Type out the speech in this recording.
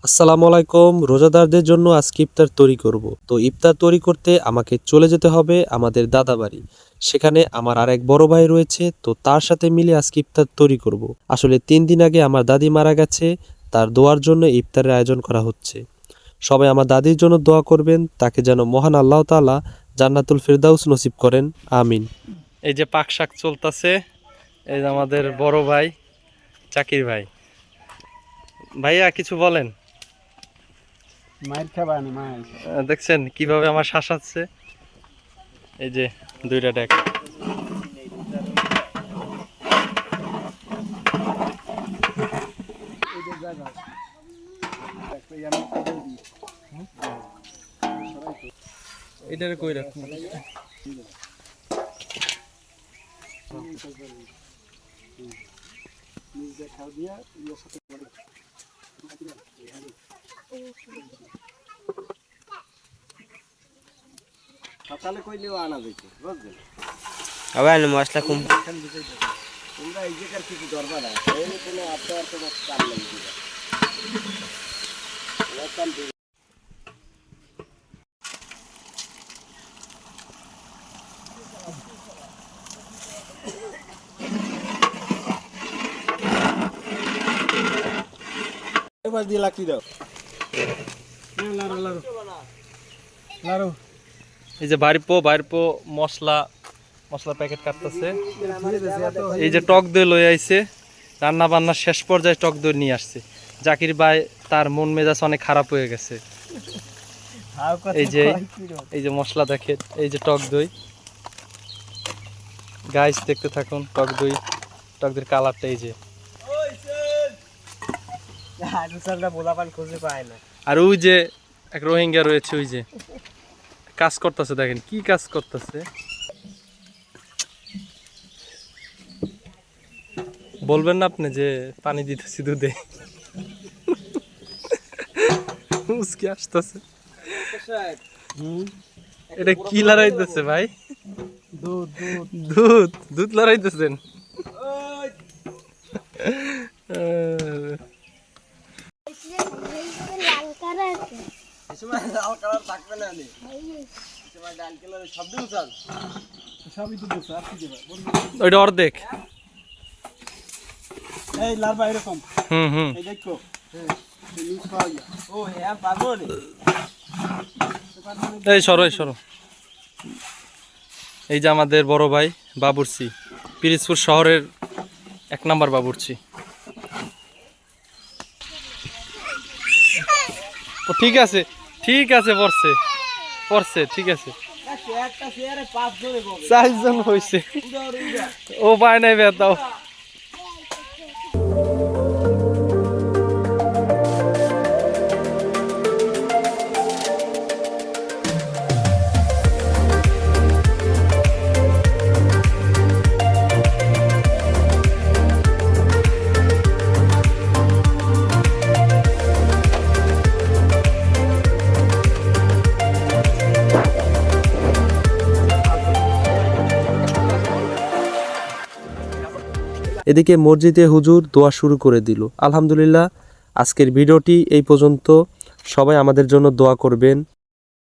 আসসালামু আলাইকুম। রোজাদারদের জন্য আজকে ইফতার তৈরি করব। তো ইফতার তৈরি করতে আমাকে চলে যেতে হবে আমাদের দাদা বাড়ি। সেখানে আমার আরেক বড় ভাই রয়েছে, তো তার সাথে মিলে আজকে ইফতার তৈরি করব। আসলে 3 দিন আগে আমার দাদি মারা গেছে, তার দোয়ার জন্য ইফতারের আয়োজন করা হচ্ছে। সবাই আমার দাদির জন্য দোয়া করবেন, তাকে যেন মহান আল্লাহ তাআলা জান্নাতুল ফেরদাউস নসিব করেন, আমিন। এই যে পাক শাক চলতেছে, এই যে আমাদের বড় ভাই জাকির ভাই। ভাইয়া কিছু বলেন। মায়ের খাবানি মায়ের দেখছেন কিভাবে আমার শাসাচ্ছে, এই যে 2টা ডেক। এটারে কই রাখুন। সকালে কইলেও আনা যেত বুঝলেন। আবার মশলা কম তোমরা এই জায়গার কিছু দরকার আছে এই কোনো আপনার কোনো কাম নেই দিবা এবার দিয়ে লাকি দাও লারো লারো লারো। এই যে বাড়িপো মশলা প্যাকেট কাটতেছে। এই যে টক দই লই আইছে, রান্না বান্না শেষ পর্যায়ে টক দই নিয়ে আসছে। জাকির ভাই তার মন মেজাজ অনেক খারাপ হয়ে গেছে। এই যে মশলা দেখেন, এই যে টক দই। গাইস দেখতে থাকুন টক দইয়ের কালারটা। এই যে আর ওই যে এক রোহিঙ্গা রয়েছে, ওই যে কাজ করতেছে, দেখেন কি কাজ করতেছে। বলবেন না আপনি যে পানি দিতেছি দুধে, মুসকি আসতেছে। এটা কি লড়াইতেছে ভাই? দুধ লড়াইতেছেন? ওইটা অর্ধেক। এই লারবা এরকম এই দেখো এই সরো এই যে আমাদের বড় ভাই বাবুর্চি, পিরিজপুর শহরের 1 নাম্বার বাবুর্চি। ও ঠিক আছে পড়ছে ঠিক আছে। 4 জন হয়েছে, ও পায় নাই বেতাও। এদিকে মসজিদে হুজুর দোয়া শুরু করে দিল। আলহামদুলিল্লাহ, আজকের ভিডিওটি এই পর্যন্ত। সবাই আমাদের জন্য দোয়া করবেন।